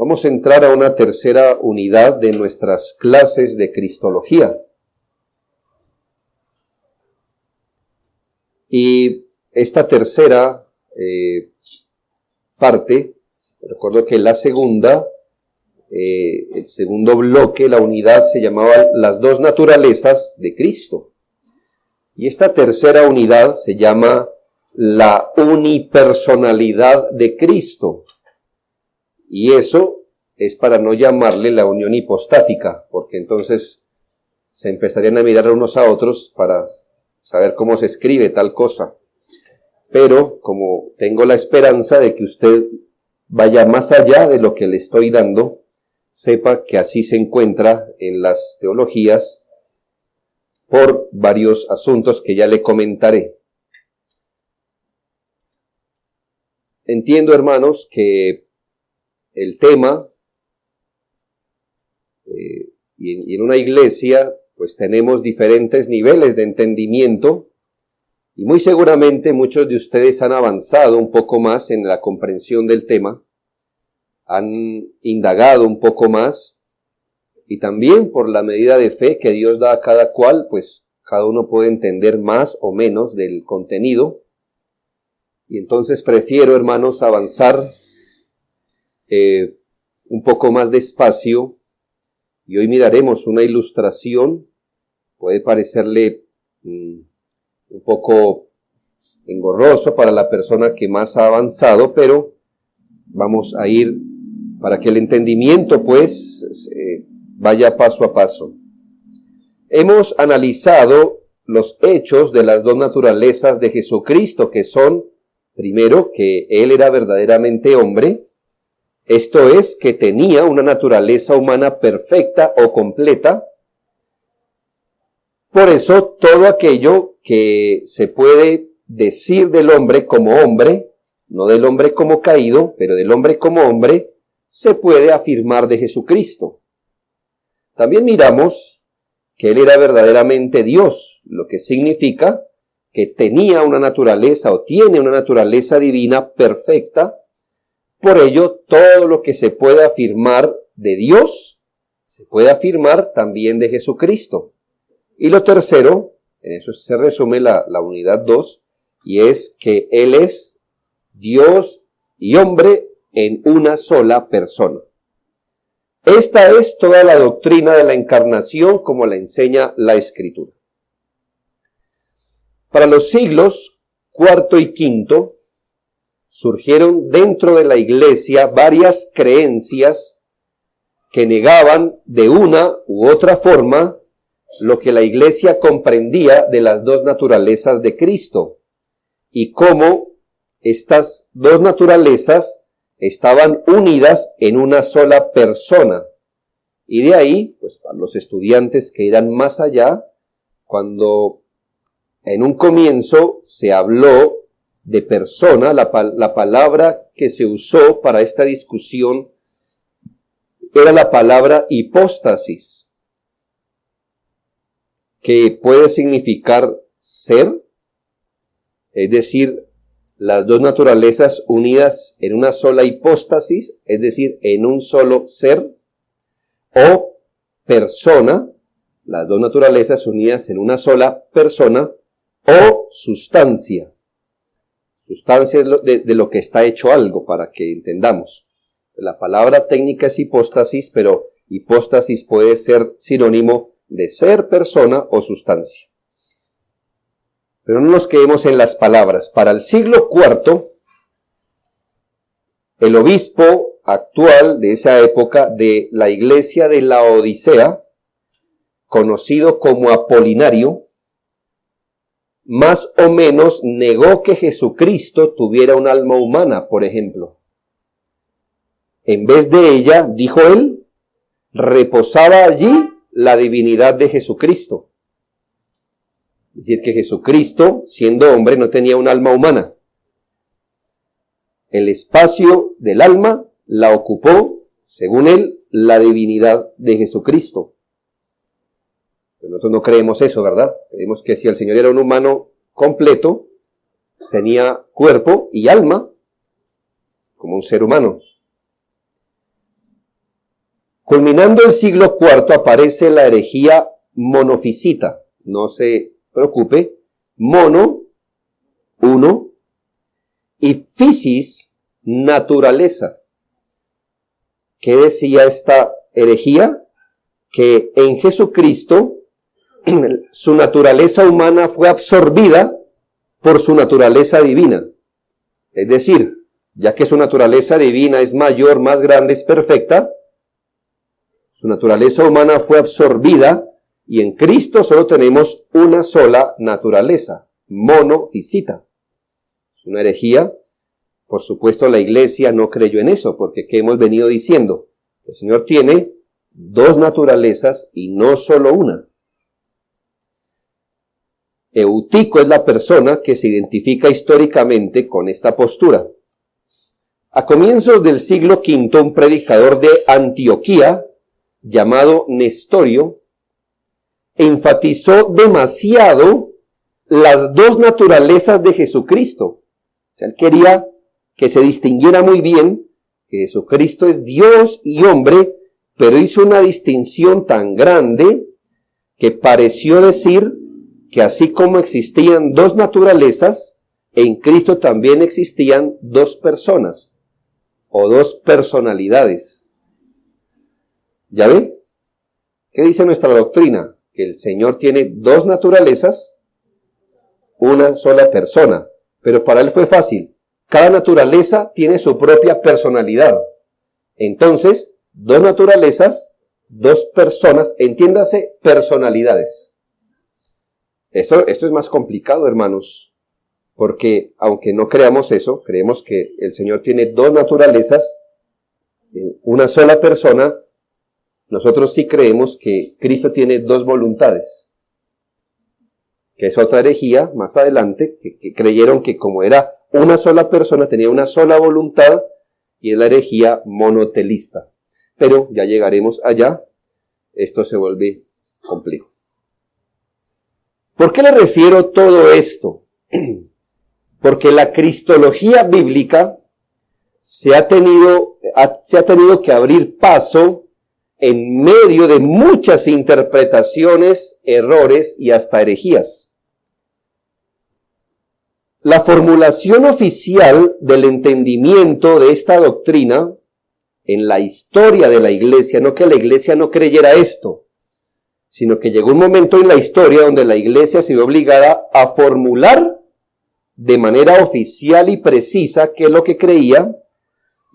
Vamos a entrar a una tercera unidad de nuestras clases de Cristología. Y esta tercera parte, recuerdo que la segunda, el segundo bloque, la unidad se llamaba las dos naturalezas de Cristo. Y esta tercera unidad se llama la unipersonalidad de Cristo. Y eso es para no llamarle la unión hipostática, porque entonces se empezarían a mirar unos a otros para saber cómo se escribe tal cosa. Pero como tengo la esperanza de que usted vaya más allá de lo que le estoy dando, sepa que así se encuentra en las teologías por varios asuntos que ya le comentaré. Entiendo, hermanos, que el tema, y en una iglesia, pues tenemos diferentes niveles de entendimiento, y muy seguramente muchos de ustedes han avanzado un poco más en la comprensión del tema, han indagado un poco más, y también por la medida de fe que Dios da a cada cual, pues cada uno puede entender más o menos del contenido. Y entonces prefiero, hermanos, avanzar un poco más despacio. Y hoy miraremos una ilustración. Puede parecerle un poco engorroso para la persona que más ha avanzado, pero vamos a ir para que el entendimiento, pues, vaya paso a paso. Hemos analizado los hechos de las dos naturalezas de Jesucristo, que son, primero, que Él era verdaderamente hombre, esto es, que tenía una naturaleza humana perfecta o completa. Por eso, todo aquello que se puede decir del hombre como hombre, no del hombre como caído, pero del hombre como hombre, se puede afirmar de Jesucristo. También miramos que Él era verdaderamente Dios, lo que significa que tenía una naturaleza o tiene una naturaleza divina perfecta. Por ello, todo lo que se puede afirmar de Dios, se puede afirmar también de Jesucristo. Y lo tercero, en eso se resume la unidad 2, y es que Él es Dios y hombre en una sola persona. Esta es toda la doctrina de la encarnación como la enseña la Escritura. Para los siglos IV y V, surgieron dentro de la iglesia varias creencias que negaban de una u otra forma lo que la iglesia comprendía de las dos naturalezas de Cristo y cómo estas dos naturalezas estaban unidas en una sola persona. Y de ahí, pues para los estudiantes que irán más allá, cuando en un comienzo se habló de persona, la palabra que se usó para esta discusión era la palabra hipóstasis, que puede significar ser, es decir, las dos naturalezas unidas en una sola hipóstasis, es decir, en un solo ser, o persona, las dos naturalezas unidas en una sola persona, o sustancia. Sustancia es de lo que está hecho algo, para que entendamos. La palabra técnica es hipóstasis, pero hipóstasis puede ser sinónimo de ser, persona o sustancia. Pero no nos quedemos en las palabras. Para el siglo IV, el obispo actual de esa época de la iglesia de Laodicea, conocido como Apolinario, más o menos negó que Jesucristo tuviera un alma humana, por ejemplo. En vez de ella, dijo él, reposaba allí la divinidad de Jesucristo. Es decir, que Jesucristo, siendo hombre, no tenía un alma humana. El espacio del alma la ocupó, según él, la divinidad de Jesucristo. Pero nosotros no creemos eso, ¿verdad? Creemos que si el Señor era un humano completo, tenía cuerpo y alma, como un ser humano. Culminando el siglo IV aparece la herejía monofisita. No se preocupe. Mono, uno, y fisis, naturaleza. ¿Qué decía esta herejía? Que en Jesucristo su naturaleza humana fue absorbida por su naturaleza divina. Es decir, ya que su naturaleza divina es mayor, más grande, es perfecta, su naturaleza humana fue absorbida y en Cristo solo tenemos una sola naturaleza, monofisita. Es una herejía. Por supuesto, la iglesia no creyó en eso, porque ¿qué hemos venido diciendo? El Señor tiene dos naturalezas y no solo una. Eutico es la persona que se identifica históricamente con esta postura. A comienzos del siglo V, un predicador de Antioquía, llamado Nestorio, enfatizó demasiado las dos naturalezas de Jesucristo. O sea, él quería que se distinguiera muy bien que Jesucristo es Dios y hombre, pero hizo una distinción tan grande que pareció decir que así como existían dos naturalezas, en Cristo también existían dos personas o dos personalidades. ¿Ya ve? ¿Qué dice nuestra doctrina? Que el Señor tiene dos naturalezas, una sola persona. Pero para él fue fácil. Cada naturaleza tiene su propia personalidad. Entonces, dos naturalezas, dos personas, entiéndase, personalidades. Esto es más complicado, hermanos, porque aunque no creamos eso, creemos que el Señor tiene dos naturalezas, una sola persona. Nosotros sí creemos que Cristo tiene dos voluntades, que es otra herejía más adelante, que creyeron que como era una sola persona, tenía una sola voluntad, y es la herejía monotelista. Pero ya llegaremos allá, esto se vuelve complejo. ¿Por qué le refiero todo esto? Porque la cristología bíblica se ha tenido que abrir paso en medio de muchas interpretaciones, errores y hasta herejías. La formulación oficial del entendimiento de esta doctrina en la historia de la iglesia, no que la iglesia no creyera esto, sino que llegó un momento en la historia donde la iglesia se vio obligada a formular de manera oficial y precisa qué es lo que creía,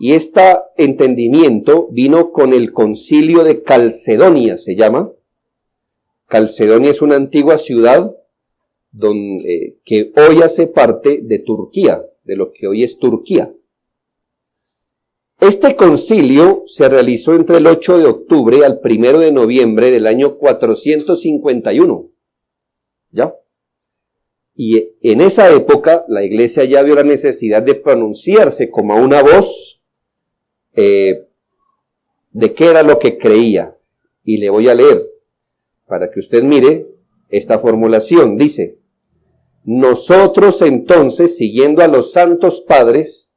y este entendimiento vino con el concilio de Calcedonia, se llama. Calcedonia es una antigua ciudad que hoy hace parte de Turquía, de lo que hoy es Turquía. Este concilio se realizó entre el 8 de octubre al 1 de noviembre del año 451. ¿Ya? Y en esa época la iglesia ya vio la necesidad de pronunciarse como a una voz de qué era lo que creía. Y le voy a leer para que usted mire esta formulación. Dice: nosotros entonces, siguiendo a los santos padres,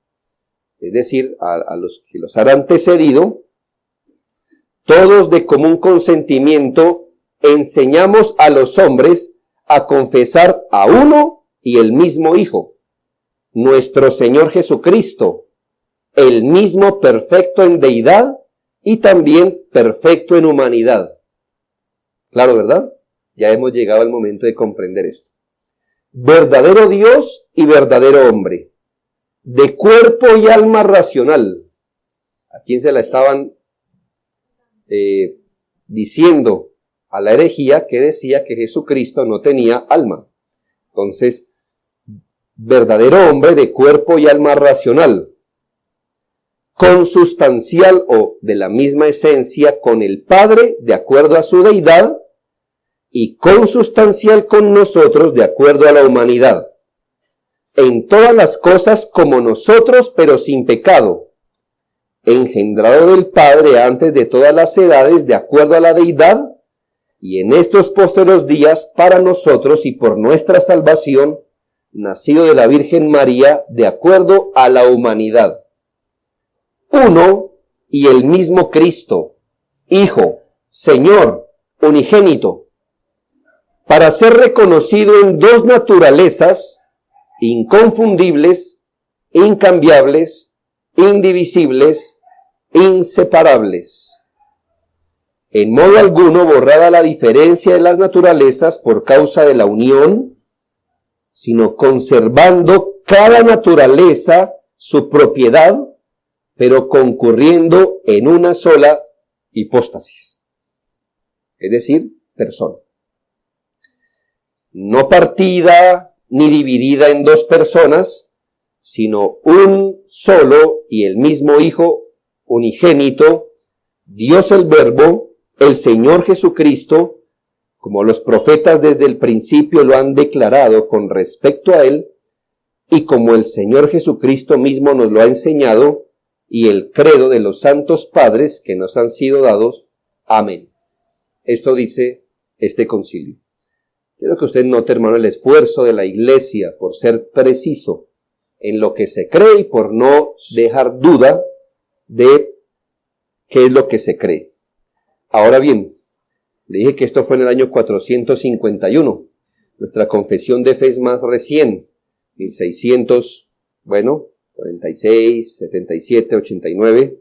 es decir, a los que los han antecedido, todos de común consentimiento, enseñamos a los hombres a confesar a uno y el mismo Hijo, nuestro Señor Jesucristo, el mismo perfecto en deidad y también perfecto en humanidad. Claro, ¿verdad? Ya hemos llegado al momento de comprender esto. Verdadero Dios y verdadero hombre, de cuerpo y alma racional. ¿A quién se la estaban diciendo? A la herejía que decía que Jesucristo no tenía alma. Entonces, verdadero hombre de cuerpo y alma racional, consustancial o de la misma esencia con el Padre de acuerdo a su deidad y consustancial con nosotros de acuerdo a la humanidad. En todas las cosas como nosotros, pero sin pecado, engendrado del Padre antes de todas las edades de acuerdo a la deidad, y en estos postreros días para nosotros y por nuestra salvación, nacido de la Virgen María de acuerdo a la humanidad. Uno y el mismo Cristo, Hijo, Señor, unigénito, para ser reconocido en dos naturalezas inconfundibles, incambiables, indivisibles, inseparables. En modo alguno borrada la diferencia de las naturalezas por causa de la unión, sino conservando cada naturaleza su propiedad, pero concurriendo en una sola hipóstasis, es decir, persona. No partida ni dividida en dos personas, sino un solo y el mismo Hijo unigénito, Dios el Verbo, el Señor Jesucristo, como los profetas desde el principio lo han declarado con respecto a Él, y como el Señor Jesucristo mismo nos lo ha enseñado, y el credo de los santos padres que nos han sido dados. Amén. Esto dice este concilio. Quiero que usted note, hermano, el esfuerzo de la Iglesia por ser preciso en lo que se cree y por no dejar duda de qué es lo que se cree. Ahora bien, le dije que esto fue en el año 451. Nuestra confesión de fe es más recién, 1646, 77, 89.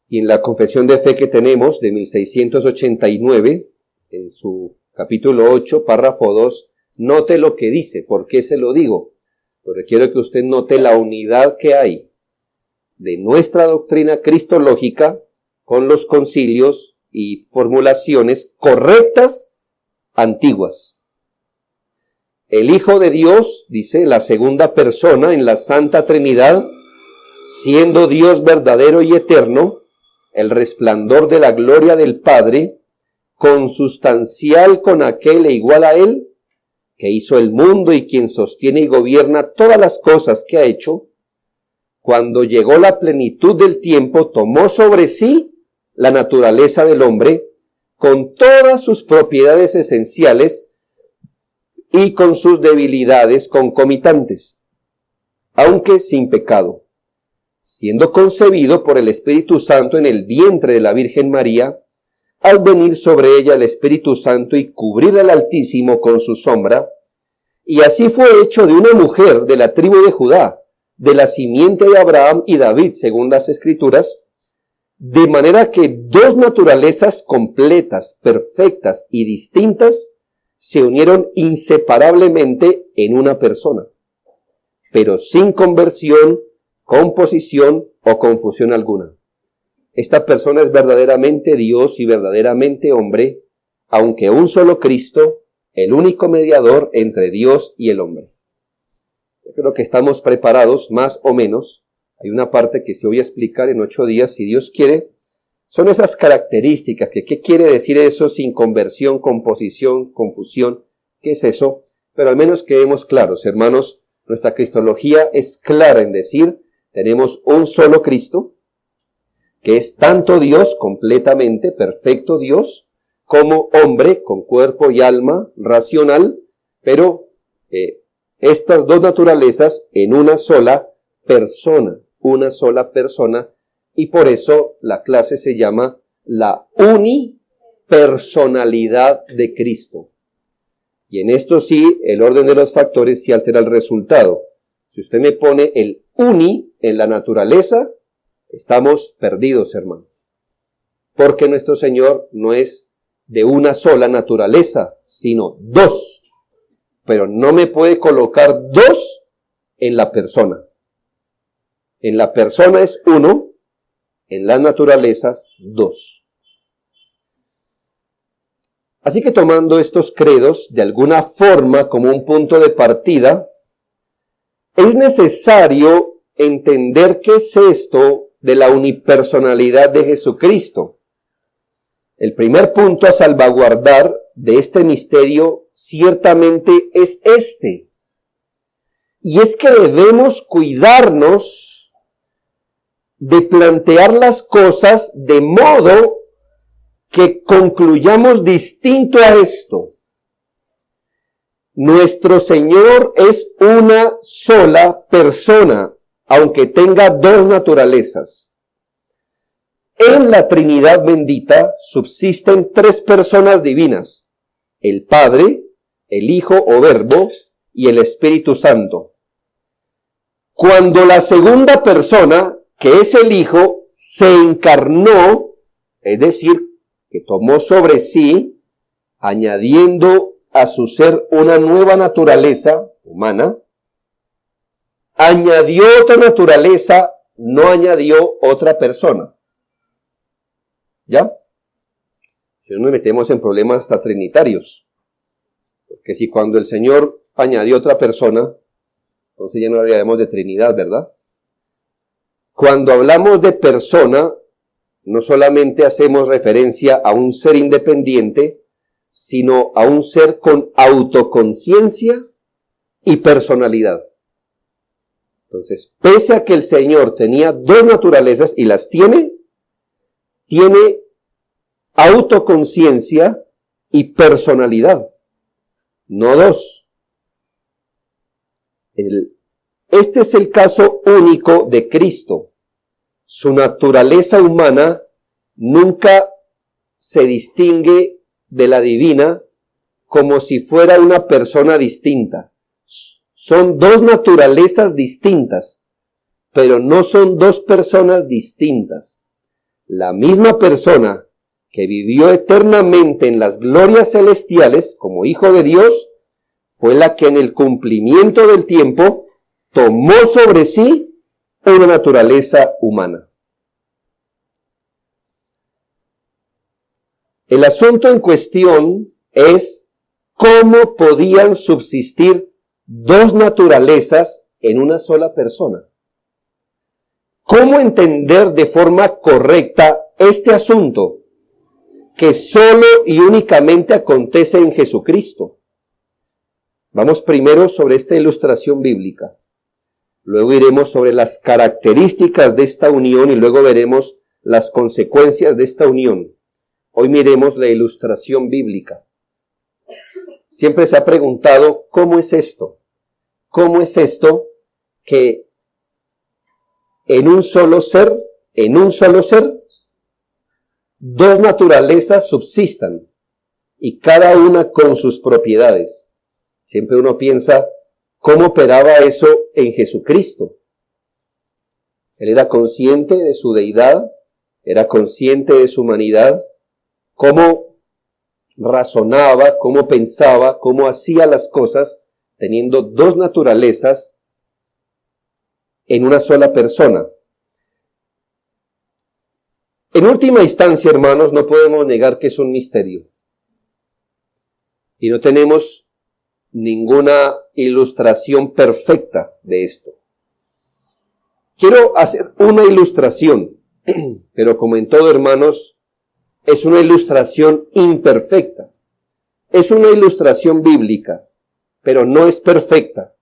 Y en la confesión de fe que tenemos de 1689, en su capítulo 8, párrafo 2, note lo que dice. ¿Por qué se lo digo? Porque quiero que usted note la unidad que hay de nuestra doctrina cristológica con los concilios y formulaciones correctas antiguas. El Hijo de Dios, dice, la segunda persona en la Santa Trinidad, siendo Dios verdadero y eterno, el resplandor de la gloria del Padre, consustancial con aquel e igual a Él, que hizo el mundo y quien sostiene y gobierna todas las cosas que ha hecho, cuando llegó la plenitud del tiempo, tomó sobre sí la naturaleza del hombre, con todas sus propiedades esenciales y con sus debilidades concomitantes, aunque sin pecado, siendo concebido por el Espíritu Santo en el vientre de la Virgen María, al venir sobre ella el Espíritu Santo y cubrir al Altísimo con su sombra, y así fue hecho de una mujer de la tribu de Judá, de la simiente de Abraham y David, según las Escrituras, de manera que dos naturalezas completas, perfectas y distintas se unieron inseparablemente en una persona, pero sin conversión, composición o confusión alguna. Esta persona es verdaderamente Dios y verdaderamente hombre, aunque un solo Cristo, el único mediador entre Dios y el hombre. Yo creo que estamos preparados, más o menos. Hay una parte que se voy a explicar en 8 días, si Dios quiere. Son esas características, que ¿qué quiere decir eso sin conversión, composición, confusión? ¿Qué es eso? Pero al menos quedemos claros, hermanos, nuestra cristología es clara en decir, tenemos un solo Cristo, que es tanto Dios, completamente perfecto Dios, como hombre con cuerpo y alma racional, pero estas dos naturalezas en una sola persona, y por eso la clase se llama la unipersonalidad de Cristo. Y en esto sí, el orden de los factores sí altera el resultado. Si usted me pone el uni en la naturaleza, estamos perdidos, hermanos. Porque nuestro Señor no es de una sola naturaleza, sino dos. Pero no me puede colocar dos en la persona. En la persona es uno, en las naturalezas dos. Así que tomando estos credos de alguna forma como un punto de partida, es necesario entender qué es esto de la unipersonalidad de Jesucristo. El primer punto a salvaguardar de este misterio ciertamente es este. Y es que debemos cuidarnos de plantear las cosas de modo que concluyamos distinto a esto. Nuestro Señor es una sola persona, aunque tenga dos naturalezas. En la Trinidad bendita subsisten tres personas divinas: el Padre, el Hijo o Verbo y el Espíritu Santo. Cuando la segunda persona, que es el Hijo, se encarnó, es decir, que tomó sobre sí, añadiendo a su ser una nueva naturaleza humana, añadió otra naturaleza, no añadió otra persona. ¿Ya? Si no nos metemos en problemas hasta trinitarios. Porque si cuando el Señor añadió otra persona, entonces ya no hablaríamos de Trinidad, ¿verdad? Cuando hablamos de persona, no solamente hacemos referencia a un ser independiente, sino a un ser con autoconciencia y personalidad. Entonces, pese a que el Señor tenía dos naturalezas y las tiene autoconciencia y personalidad, no dos. Este es el caso único de Cristo. Su naturaleza humana nunca se distingue de la divina como si fuera una persona distinta. Son dos naturalezas distintas, pero no son dos personas distintas. La misma persona que vivió eternamente en las glorias celestiales como Hijo de Dios, fue la que en el cumplimiento del tiempo tomó sobre sí una naturaleza humana. El asunto en cuestión es cómo podían subsistir dos naturalezas en una sola persona. ¿Cómo entender de forma correcta este asunto que solo y únicamente acontece en Jesucristo? Vamos primero sobre esta ilustración bíblica. Luego iremos sobre las características de esta unión y luego veremos las consecuencias de esta unión. Hoy miremos la ilustración bíblica. Siempre se ha preguntado, ¿cómo es esto? ¿Cómo es esto que en un solo ser, dos naturalezas subsistan y cada una con sus propiedades? Siempre uno piensa, ¿cómo operaba eso en Jesucristo? Él era consciente de su deidad, era consciente de su humanidad, cómo razonaba, cómo pensaba, cómo hacía las cosas, teniendo dos naturalezas en una sola persona. En última instancia, hermanos, no podemos negar que es un misterio. Y no tenemos ninguna ilustración perfecta de esto. Quiero hacer una ilustración, pero como en todo, hermanos, es una ilustración imperfecta. Es una ilustración bíblica, pero no es perfecta.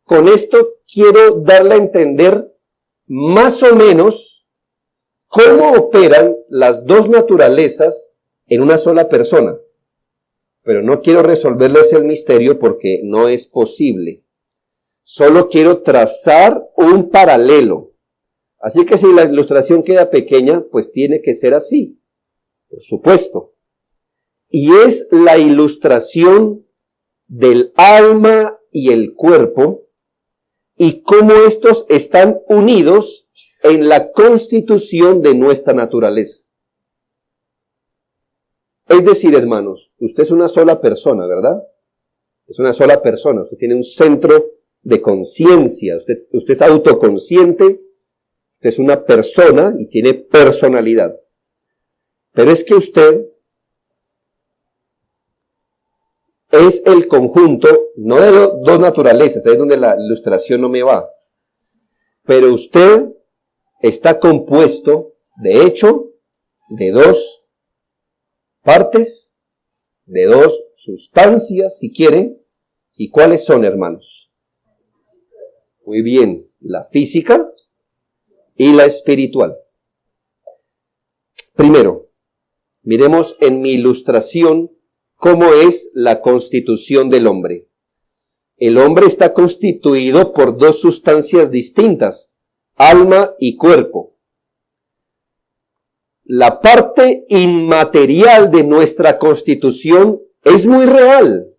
Con esto quiero darle a entender más o menos cómo operan las dos naturalezas en una sola persona. Pero no quiero resolverles el misterio porque no es posible. Solo quiero trazar un paralelo. Así que si la ilustración queda pequeña, pues tiene que ser así. Por supuesto. Y es la ilustración del alma y el cuerpo y cómo estos están unidos en la constitución de nuestra naturaleza. Es decir, hermanos, usted es una sola persona, ¿verdad? Es una sola persona, usted tiene un centro de conciencia, usted es autoconsciente, usted es una persona y tiene personalidad. Pero es que usted es el conjunto, no de dos naturalezas, ahí es donde la ilustración no me va. Pero usted está compuesto, de hecho, de dos partes, de dos sustancias, si quiere. ¿Y cuáles son, hermanos? Muy bien, la física y la espiritual. Primero, miremos en mi ilustración cómo es la constitución del hombre. El hombre está constituido por dos sustancias distintas, alma y cuerpo. la parte inmaterial de nuestra constitución es muy real.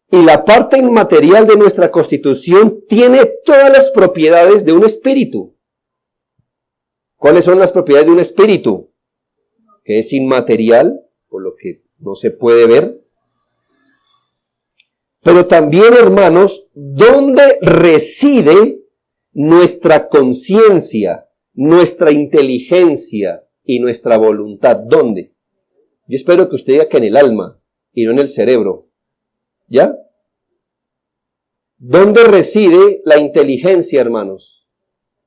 Y la parte inmaterial de nuestra constitución tiene todas las propiedades de un espíritu. ¿Cuáles son las propiedades de un espíritu? Que es inmaterial, por lo que no se puede ver. Pero también, hermanos, ¿dónde reside nuestra conciencia, nuestra inteligencia y nuestra voluntad? ¿Dónde? Yo espero que usted diga que en el alma y no en el cerebro. ¿Ya? ¿Dónde reside la inteligencia, hermanos?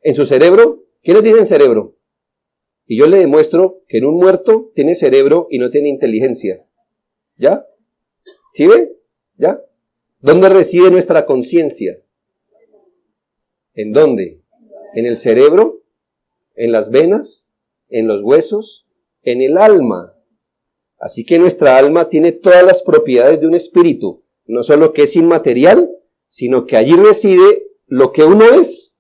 ¿En su cerebro? ¿Quiénes dicen cerebro? Y yo le demuestro que en un muerto tiene cerebro y no tiene inteligencia. ¿Ya? ¿Sí ve? ¿Ya? ¿Dónde reside nuestra conciencia? ¿En dónde? ¿En el cerebro? ¿En las venas? ¿En los huesos? ¿En el alma? Así que nuestra alma tiene todas las propiedades de un espíritu. No solo que es inmaterial, sino que allí reside lo que uno es.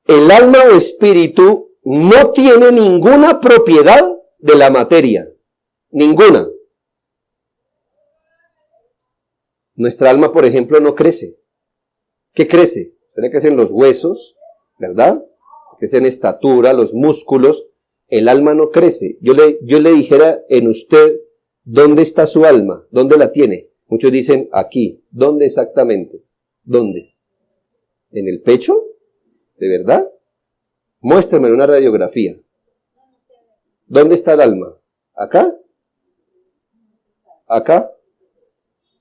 El alma o espíritu no tiene ninguna propiedad de la materia. Ninguna. Nuestra alma, por ejemplo, no crece. ¿Qué crece? Crecen los huesos, ¿verdad? Crecen estatura, los músculos. El alma no crece. Yo le dijera en usted, ¿dónde está su alma? ¿Dónde la tiene? Muchos dicen aquí. ¿Dónde exactamente? ¿Dónde? ¿En el pecho? ¿De verdad? Muéstrame una radiografía. ¿Dónde está el alma? ¿Acá? ¿Acá?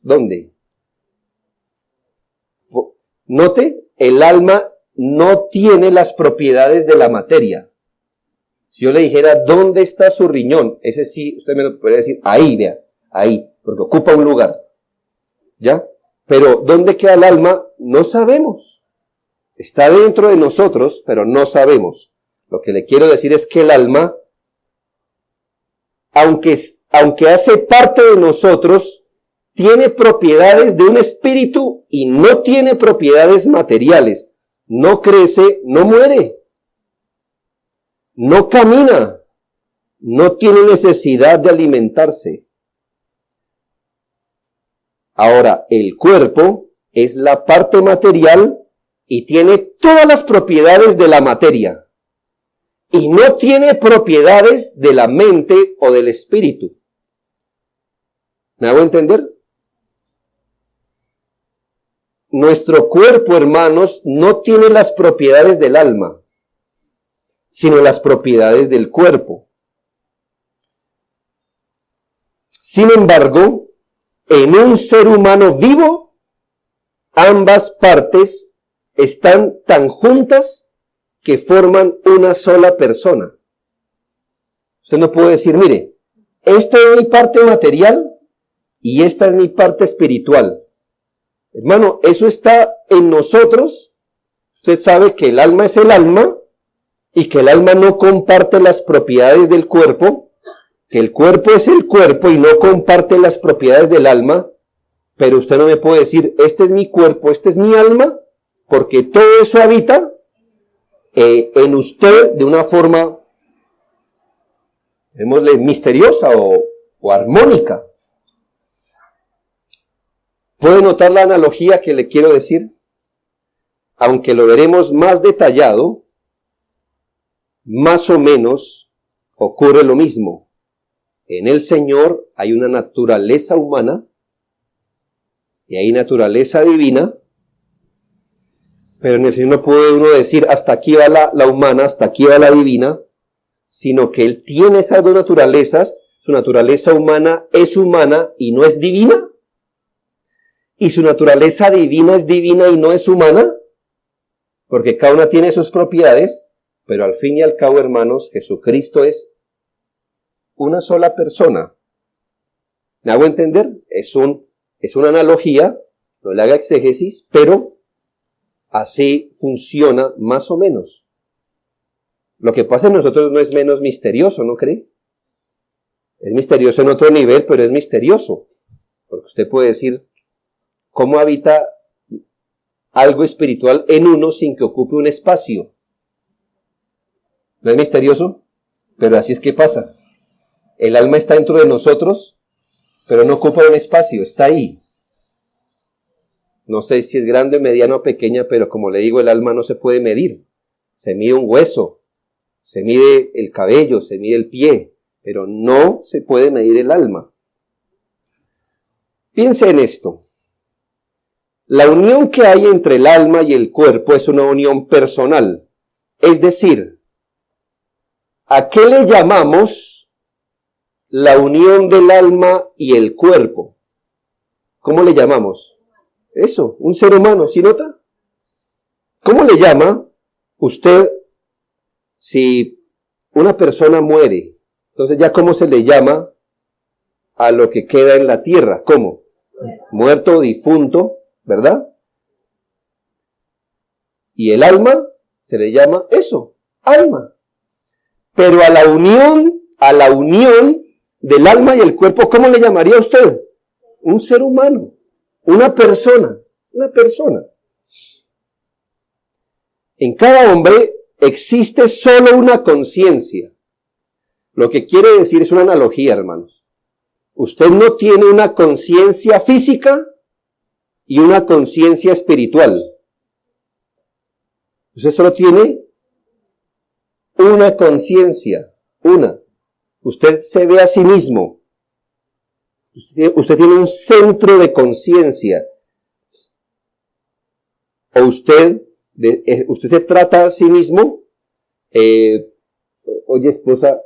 ¿Dónde? Note, el alma no tiene las propiedades de la materia. Si yo le dijera, ¿dónde está su riñón? Ese sí, usted me lo podría decir, ahí, vea, ahí, porque ocupa un lugar. ¿Ya? Pero, ¿dónde queda el alma? No sabemos. Está dentro de nosotros, pero no sabemos. Lo que le quiero decir es que el alma, aunque hace parte de nosotros, tiene propiedades de un espíritu y no tiene propiedades materiales. No crece, no muere. No camina, no tiene necesidad de alimentarse. Ahora, el cuerpo es la parte material y tiene todas las propiedades de la materia. Y no tiene propiedades de la mente o del espíritu. ¿Me hago entender? Nuestro cuerpo, hermanos, no tiene las propiedades del alma, sino las propiedades del cuerpo. Sin embargo, en un ser humano vivo, ambas partes están tan juntas que forman una sola persona. Usted no puede decir, mire, esta es mi parte material y esta es mi parte espiritual. Hermano, eso está en nosotros. Usted sabe que el alma es el alma, y que el alma no comparte las propiedades del cuerpo, que el cuerpo es el cuerpo y no comparte las propiedades del alma, pero usted no me puede decir, este es mi cuerpo, este es mi alma, porque todo eso habita en usted de una forma, llamémosle, misteriosa o armónica. ¿Puede notar la analogía que le quiero decir? Aunque lo veremos más detallado, más o menos ocurre lo mismo. En el Señor hay una naturaleza humana y hay naturaleza divina, pero en el Señor no puede uno decir hasta aquí va la humana, hasta aquí va la divina, sino que Él tiene esas dos naturalezas. Su naturaleza humana es humana y no es divina, y su naturaleza divina es divina y no es humana, porque cada una tiene sus propiedades. Pero al fin y al cabo, hermanos, Jesucristo es una sola persona. ¿Me hago entender? Es una analogía, no le haga exégesis, pero así funciona más o menos. Lo que pasa en nosotros no es menos misterioso, ¿no cree? Es misterioso en otro nivel, pero es misterioso. Porque usted puede decir, ¿cómo habita algo espiritual en uno sin que ocupe un espacio? ¿No es misterioso? Pero así es que pasa. El alma está dentro de nosotros, pero no ocupa un espacio, está ahí. No sé si es grande, mediana o pequeña, pero como le digo, el alma no se puede medir. Se mide un hueso, se mide el cabello, se mide el pie, pero no se puede medir el alma. Piense en esto. La unión que hay entre el alma y el cuerpo es una unión personal. Es decir, ¿a qué le llamamos la unión del alma y el cuerpo? ¿Cómo le llamamos? Eso, un ser humano, ¿sí nota? ¿Cómo le llama usted si una persona muere? Entonces ya ¿cómo se le llama a lo que queda en la tierra? ¿Cómo? Muerto, difunto, ¿verdad? Y el alma se le llama eso, alma. Pero a la unión del alma y el cuerpo, ¿cómo le llamaría usted? Un ser humano, una persona. En cada hombre existe solo una conciencia. Lo que quiere decir es una analogía, hermanos. Usted no tiene una conciencia física y una conciencia espiritual. Usted solo tiene una conciencia, una. Usted se ve a sí mismo. Usted tiene un centro de conciencia. O usted se trata a sí mismo. Oye, esposa,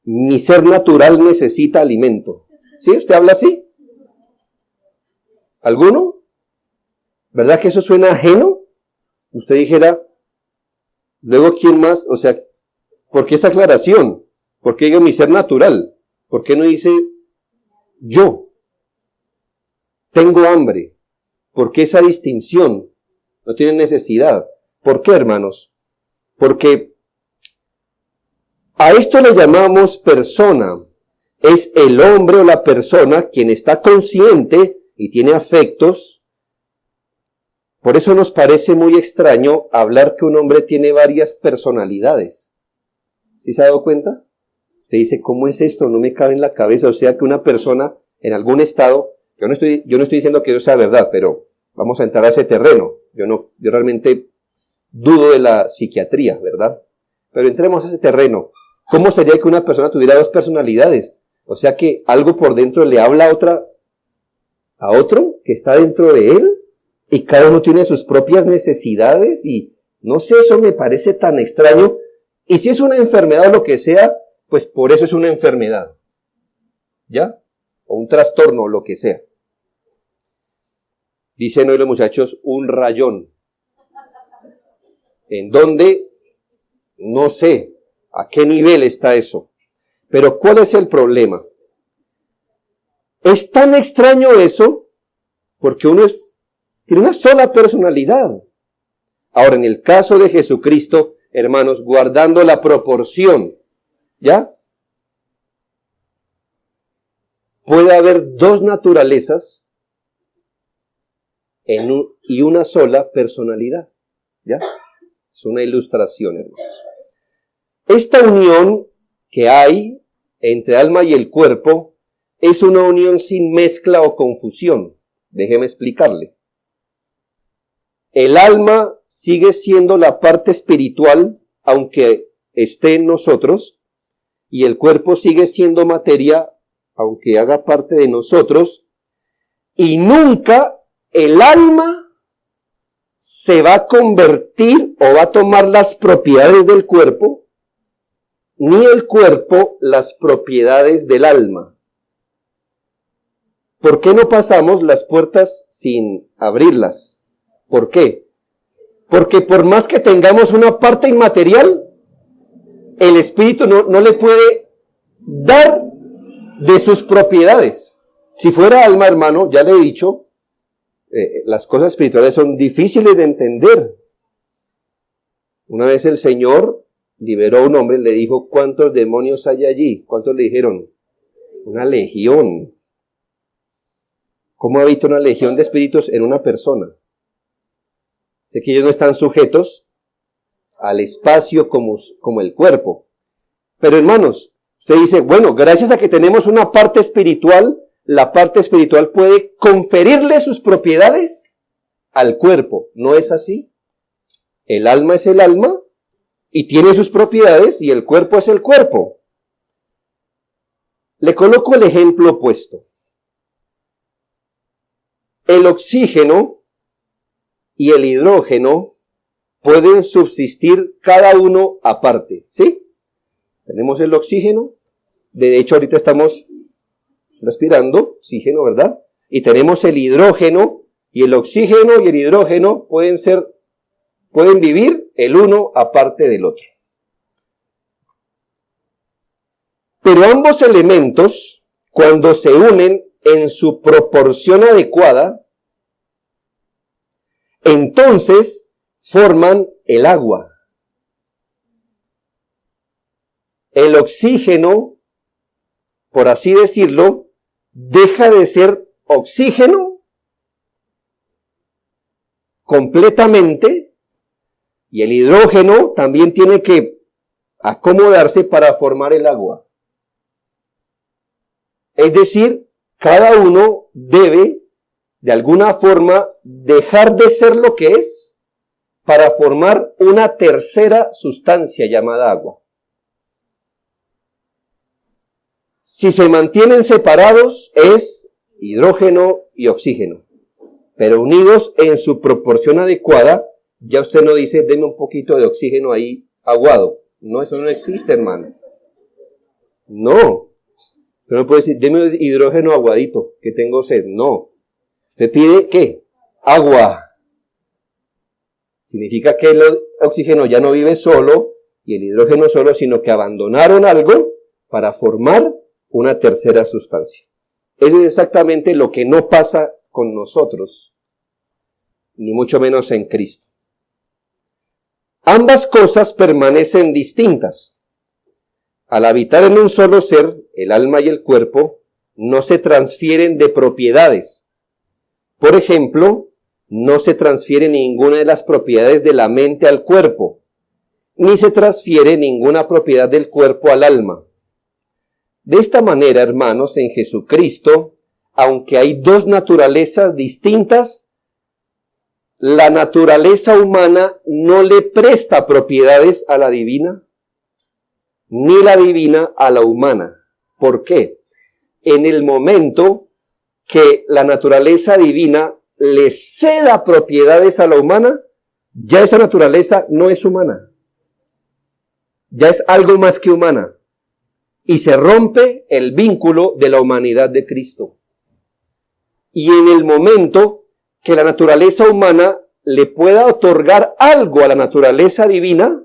mi ser natural necesita alimento. ¿Sí? ¿Usted habla así? ¿Alguno? ¿Verdad que eso suena ajeno? Usted dijera, luego ¿quién más? O sea, ¿por qué esta aclaración? ¿Por qué digo mi ser natural? ¿Por qué no dice yo? Tengo hambre. ¿Por qué esa distinción? No tiene necesidad. ¿Por qué, hermanos? Porque a esto le llamamos persona. Es el hombre o la persona quien está consciente y tiene afectos. Por eso nos parece muy extraño hablar que un hombre tiene varias personalidades. ¿Sí se ha dado cuenta? Usted dice, ¿cómo es esto? No me cabe en la cabeza. O sea que una persona en algún estado, yo no estoy diciendo que eso sea verdad, pero vamos a entrar a ese terreno. Yo realmente dudo de la psiquiatría, ¿verdad? Pero entremos a ese terreno. ¿Cómo sería que una persona tuviera dos personalidades? O sea que algo por dentro le habla a otro que está dentro de él, y cada uno tiene sus propias necesidades, y no sé, eso me parece tan extraño. Y si es una enfermedad o lo que sea, pues por eso es una enfermedad. ¿Ya? O un trastorno o lo que sea. Dicen hoy los muchachos, un rayón. ¿En dónde? No sé a qué nivel está eso. Pero ¿cuál es el problema? Es tan extraño eso porque uno tiene una sola personalidad. Ahora, en el caso de Jesucristo, hermanos, guardando la proporción, ¿ya? Puede haber dos naturalezas y una sola personalidad, ¿ya? Es una ilustración, hermanos. Esta unión que hay entre alma y el cuerpo es una unión sin mezcla o confusión. Déjeme explicarle. El alma sigue siendo la parte espiritual, aunque esté en nosotros, y el cuerpo sigue siendo materia, aunque haga parte de nosotros, y nunca el alma se va a convertir o va a tomar las propiedades del cuerpo, ni el cuerpo las propiedades del alma. ¿Por qué no pasamos las puertas sin abrirlas? ¿Por qué? Porque por más que tengamos una parte inmaterial, el espíritu no le puede dar de sus propiedades. Si fuera alma, hermano, ya le he dicho, las cosas espirituales son difíciles de entender. Una vez el Señor liberó a un hombre, le dijo, ¿cuántos demonios hay allí? ¿Cuántos le dijeron? Una legión. ¿Cómo habita una legión de espíritus en una persona? Sé que ellos no están sujetos al espacio como el cuerpo. Pero hermanos, usted dice, bueno, gracias a que tenemos una parte espiritual, la parte espiritual puede conferirle sus propiedades al cuerpo. ¿No es así? El alma es el alma y tiene sus propiedades y el cuerpo es el cuerpo. Le coloco el ejemplo opuesto. El oxígeno y el hidrógeno pueden subsistir cada uno aparte, ¿sí? Tenemos el oxígeno, de hecho ahorita estamos respirando oxígeno, ¿verdad? Y tenemos el hidrógeno, y el oxígeno y el hidrógeno pueden vivir el uno aparte del otro. Pero ambos elementos, cuando se unen en su proporción adecuada, entonces forman el agua. El oxígeno, por así decirlo, deja de ser oxígeno completamente y el hidrógeno también tiene que acomodarse para formar el agua. Es decir, cada uno debe, de alguna forma, dejar de ser lo que es para formar una tercera sustancia llamada agua. Si se mantienen separados es hidrógeno y oxígeno, pero unidos en su proporción adecuada, ya usted no dice, deme un poquito de oxígeno ahí aguado. No, eso no existe, hermano. No. Usted no puede decir, deme hidrógeno aguadito, que tengo sed. No. Usted pide, ¿qué? Agua. Significa que el oxígeno ya no vive solo y el hidrógeno solo, sino que abandonaron algo para formar una tercera sustancia. Eso es exactamente lo que no pasa con nosotros, ni mucho menos en Cristo. Ambas cosas permanecen distintas. Al habitar en un solo ser, el alma y el cuerpo no se transfieren de propiedades. Por ejemplo, no se transfiere ninguna de las propiedades de la mente al cuerpo, ni se transfiere ninguna propiedad del cuerpo al alma. De esta manera, hermanos, en Jesucristo, aunque hay dos naturalezas distintas, la naturaleza humana no le presta propiedades a la divina, ni la divina a la humana. ¿Por qué? En el momento que la naturaleza divina le ceda propiedades a la humana, ya esa naturaleza no es humana. Ya es algo más que humana. Y se rompe el vínculo de la humanidad de Cristo. Y en el momento que la naturaleza humana le pueda otorgar algo a la naturaleza divina,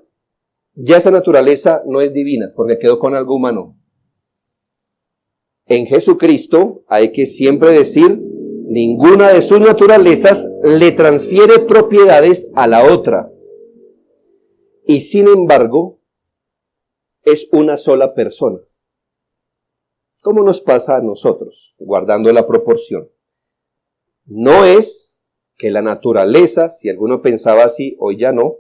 ya esa naturaleza no es divina, porque quedó con algo humano. En Jesucristo hay que siempre decir, ninguna de sus naturalezas le transfiere propiedades a la otra. Y sin embargo, es una sola persona. ¿Cómo nos pasa a nosotros, guardando la proporción? No es que la naturaleza, si alguno pensaba así, hoy ya no.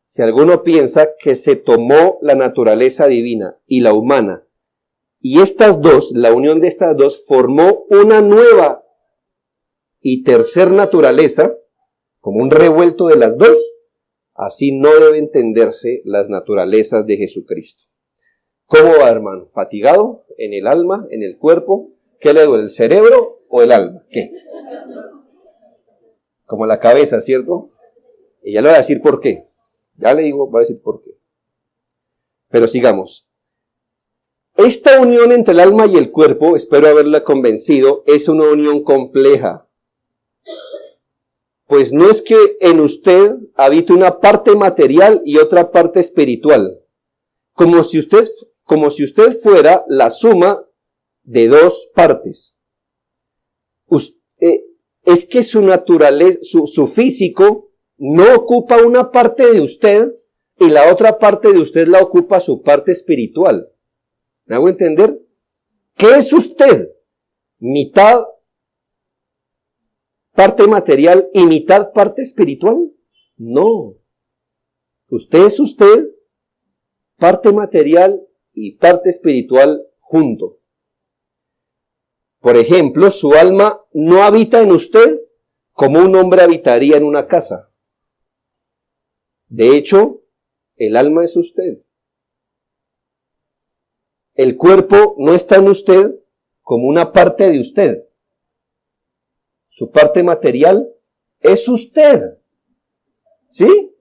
Si alguno piensa que se tomó la naturaleza divina y la humana, y estas dos, la unión de estas dos, formó una nueva y tercer naturaleza, como un revuelto de las dos, así no deben entenderse las naturalezas de Jesucristo. ¿Cómo va, hermano? ¿Fatigado? ¿En el alma? ¿En el cuerpo? ¿Qué le duele? ¿El cerebro o el alma? ¿Qué? Como la cabeza, ¿cierto? Y ya le voy a decir por qué. Ya le digo, voy a decir por qué. Pero sigamos. Esta unión entre el alma y el cuerpo, espero haberla convencido, es una unión compleja. Pues no es que en usted habite una parte material y otra parte espiritual. Como si usted fuera la suma de dos partes. Es que su naturaleza, su físico no ocupa una parte de usted y la otra parte de usted la ocupa su parte espiritual. ¿Me hago entender? ¿Qué es usted? ¿Mitad parte material y mitad parte espiritual? No. Usted es usted, parte material y parte espiritual junto. Por ejemplo, su alma no habita en usted como un hombre habitaría en una casa. De hecho, el alma es usted. El cuerpo no está en usted como una parte de usted. Su parte material es usted. ¿Sí?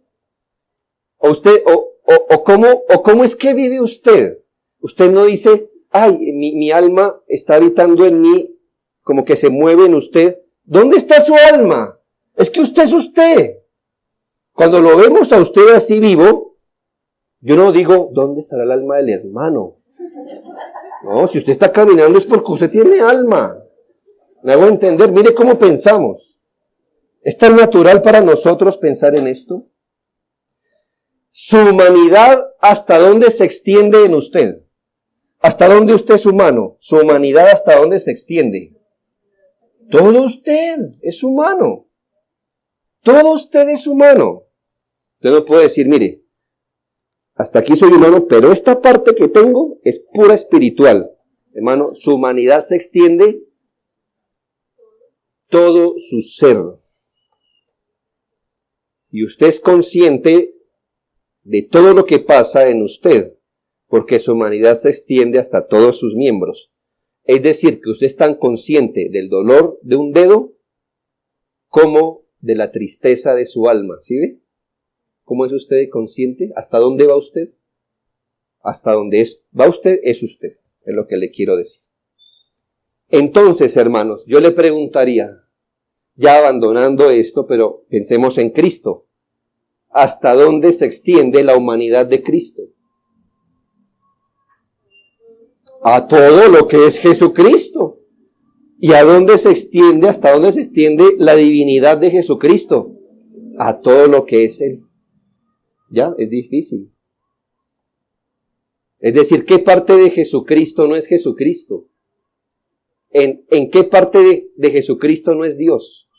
¿Cómo es que vive usted? Usted no dice, ay, mi alma está habitando en mí, como que se mueve en usted. ¿Dónde está su alma? Es que usted es usted. Cuando lo vemos a usted así vivo, yo no digo, ¿dónde estará el alma del hermano? No, si usted está caminando es porque usted tiene alma. Me hago entender, mire cómo pensamos. ¿Es tan natural para nosotros pensar en esto? Su humanidad, ¿hasta dónde se extiende en usted? ¿Hasta dónde usted es humano? Su humanidad, ¿hasta dónde se extiende? Todo usted es humano. Todo usted es humano. Usted no puede decir, mire, hasta aquí soy humano, pero esta parte que tengo es pura espiritual. Hermano, su humanidad se extiende todo su ser. Y usted es consciente de todo lo que pasa en usted, porque su humanidad se extiende hasta todos sus miembros. Es decir, que usted es tan consciente del dolor de un dedo como de la tristeza de su alma. ¿Sí ve? ¿Cómo es usted consciente? ¿Hasta dónde va usted? Hasta dónde va usted, es usted. Es lo que le quiero decir. Entonces, hermanos, yo le preguntaría, ya abandonando esto, pero pensemos en Cristo. ¿Hasta dónde se extiende la humanidad de Cristo? A todo lo que es Jesucristo. ¿Y a dónde se extiende? ¿Hasta dónde se extiende la divinidad de Jesucristo? A todo lo que es Él. Ya, es difícil. Es decir, ¿qué parte de Jesucristo no es Jesucristo? ¿En qué parte de Jesucristo no es Dios?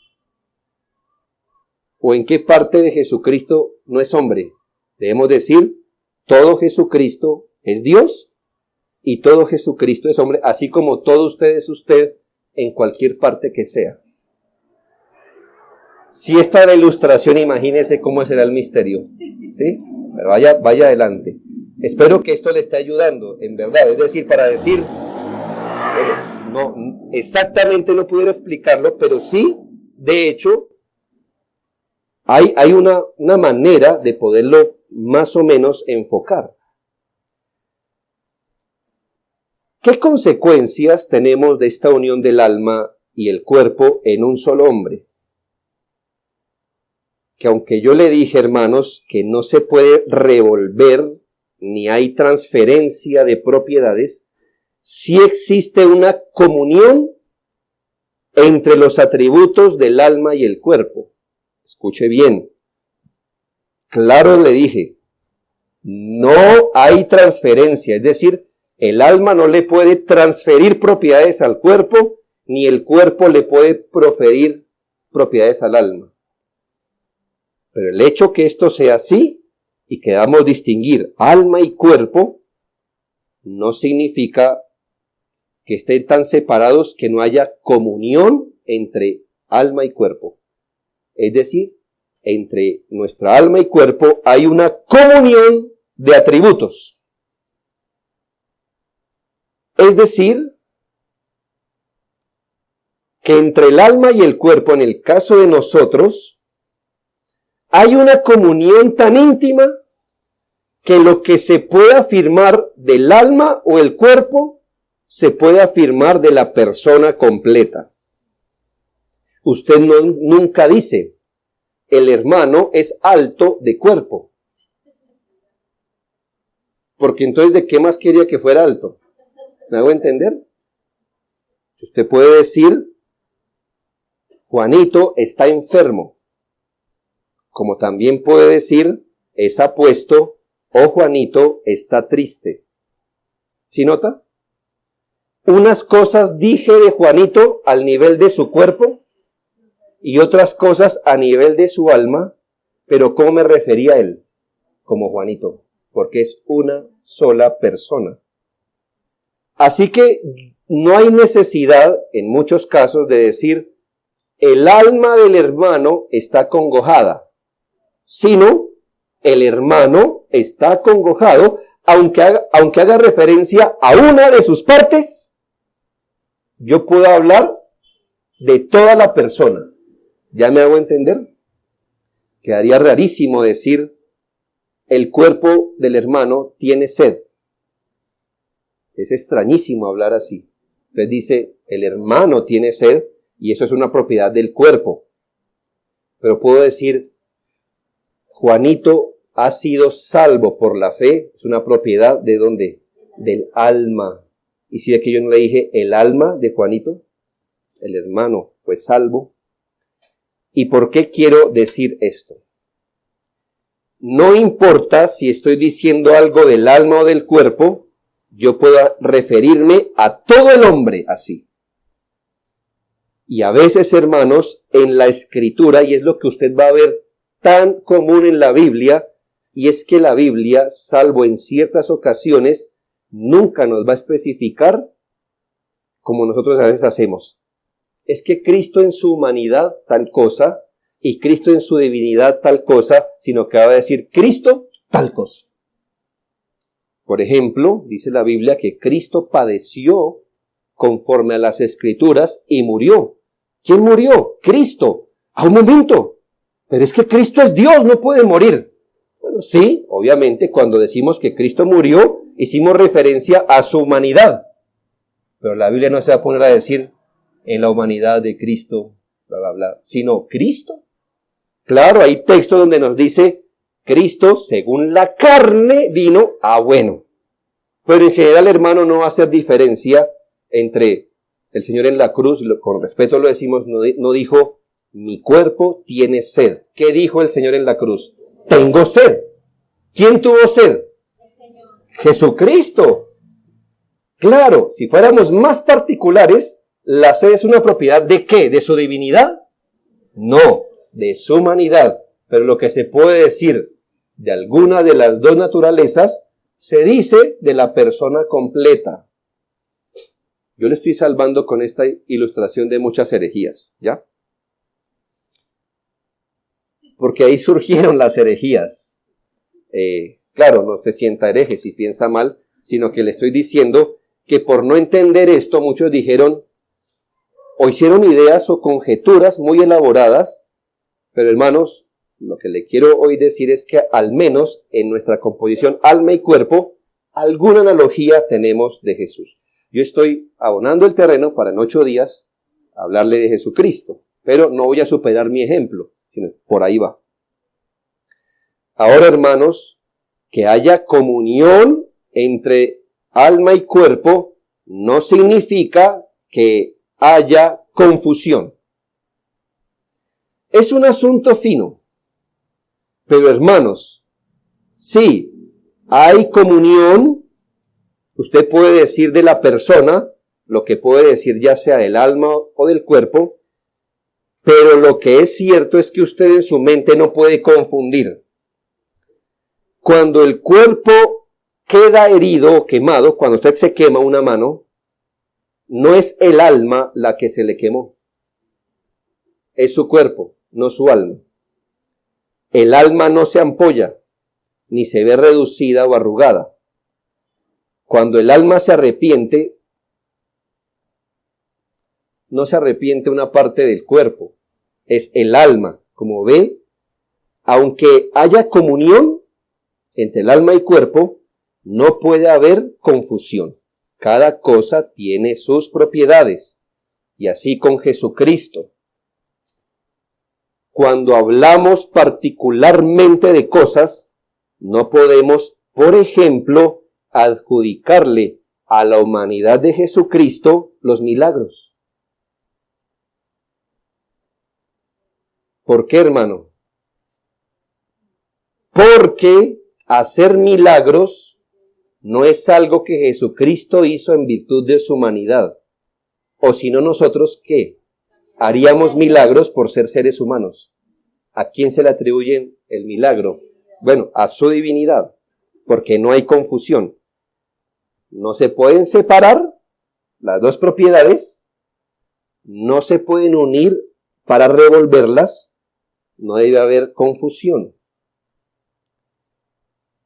¿O en qué parte de Jesucristo no es hombre? Debemos decir, todo Jesucristo es Dios y todo Jesucristo es hombre, así como todo usted es usted en cualquier parte que sea. Si esta es la ilustración, imagínese cómo será el misterio. ¿Sí? Pero vaya adelante. Espero que esto le esté ayudando, en verdad. Es decir, para decir, no, exactamente no pudiera explicarlo, pero sí, de hecho, hay una manera de poderlo más o menos enfocar. ¿Qué consecuencias tenemos de esta unión del alma y el cuerpo en un solo hombre? Que aunque yo le dije, hermanos, que no se puede revolver ni hay transferencia de propiedades, sí existe una comunión entre los atributos del alma y el cuerpo. Escuche bien. Claro le dije, no hay transferencia, es decir, el alma no le puede transferir propiedades al cuerpo, ni el cuerpo le puede proferir propiedades al alma. Pero el hecho que esto sea así y que debamos distinguir alma y cuerpo no significa que estén tan separados que no haya comunión entre alma y cuerpo. Es decir, entre nuestra alma y cuerpo hay una comunión de atributos. Es decir, que entre el alma y el cuerpo, en el caso de nosotros, hay una comunión tan íntima que lo que se puede afirmar del alma o el cuerpo se puede afirmar de la persona completa. Usted nunca dice, el hermano es alto de cuerpo. Porque entonces, ¿de qué más quería que fuera alto? ¿Me hago entender? Usted puede decir, Juanito está enfermo. Como también puede decir, es apuesto, o Juanito está triste. ¿Sí nota? Unas cosas dije de Juanito al nivel de su cuerpo y otras cosas a nivel de su alma, pero ¿cómo me refería a él? como Juanito, porque es una sola persona. Así que no hay necesidad, en muchos casos, de decir, el alma del hermano está acongojada, sino el hermano está acongojado, aunque haga referencia a una de sus partes, yo puedo hablar de toda la persona. ¿Ya me hago entender? Quedaría rarísimo decir, el cuerpo del hermano tiene sed. Es extrañísimo hablar así. Usted dice, el hermano tiene sed, y eso es una propiedad del cuerpo. Pero puedo decir, Juanito ha sido salvo por la fe, es una propiedad ¿de dónde? Del alma. Y si es que yo no le dije el alma de Juanito, el hermano fue salvo. ¿Y por qué quiero decir esto? No importa si estoy diciendo algo del alma o del cuerpo, yo puedo referirme a todo el hombre así. Y a veces, hermanos, en la Escritura, y es lo que usted va a ver tan común en la Biblia, y es que la Biblia, salvo en ciertas ocasiones, nunca nos va a especificar como nosotros a veces hacemos. Es que Cristo en su humanidad tal cosa, y Cristo en su divinidad tal cosa, sino que va a decir Cristo tal cosa. Por ejemplo, dice la Biblia que Cristo padeció conforme a las Escrituras y murió. ¿Quién murió? Cristo. A un momento. Pero es que Cristo es Dios, no puede morir. Bueno, sí, obviamente cuando decimos que Cristo murió, hicimos referencia a su humanidad. Pero la Biblia no se va a poner a decir en la humanidad de Cristo, bla, bla, bla, sino Cristo. Claro, hay textos donde nos dice Cristo, según la carne, vino a bueno. Pero en general, hermano, no va a hacer diferencia entre el Señor en la cruz, con respeto lo decimos, no dijo, mi cuerpo tiene sed. ¿Qué dijo el Señor en la cruz? Tengo sed. ¿Quién tuvo sed? El Señor. Jesucristo. Claro, si fuéramos más particulares, la sed es una propiedad ¿de qué? ¿De su divinidad? No, de su humanidad. Pero lo que se puede decir de alguna de las dos naturalezas, se dice de la persona completa. Yo le estoy salvando con esta ilustración de muchas herejías, ¿ya? Porque ahí surgieron las herejías. Claro, no se sienta hereje si piensa mal, sino que le estoy diciendo que por no entender esto, muchos dijeron, o hicieron ideas o conjeturas muy elaboradas, pero hermanos, lo que le quiero hoy decir es que al menos en nuestra composición alma y cuerpo, alguna analogía tenemos de Jesús. Yo estoy abonando el terreno para en 8 días hablarle de Jesucristo, pero no voy a superar mi ejemplo, sino por ahí va. Ahora, hermanos, que haya comunión entre alma y cuerpo no significa que haya confusión. Es un asunto fino. Pero hermanos, sí, hay comunión, usted puede decir de la persona, lo que puede decir ya sea del alma o del cuerpo, pero lo que es cierto es que usted en su mente no puede confundir. Cuando el cuerpo queda herido o quemado, cuando usted se quema una mano, no es el alma la que se le quemó, es su cuerpo, no su alma. El alma no se ampolla, ni se ve reducida o arrugada. Cuando el alma se arrepiente, no se arrepiente una parte del cuerpo, es el alma. Como ve, aunque haya comunión entre el alma y cuerpo, no puede haber confusión. Cada cosa tiene sus propiedades, y así con Jesucristo. Cuando hablamos particularmente de cosas, no podemos, por ejemplo, adjudicarle a la humanidad de Jesucristo los milagros. ¿Por qué, hermano? Porque hacer milagros no es algo que Jesucristo hizo en virtud de su humanidad. O si no, nosotros, ¿qué? Haríamos milagros por ser seres humanos. ¿A quién se le atribuye el milagro? Bueno, a su divinidad, porque no hay confusión. No se pueden separar las dos propiedades, no se pueden unir para revolverlas, no debe haber confusión.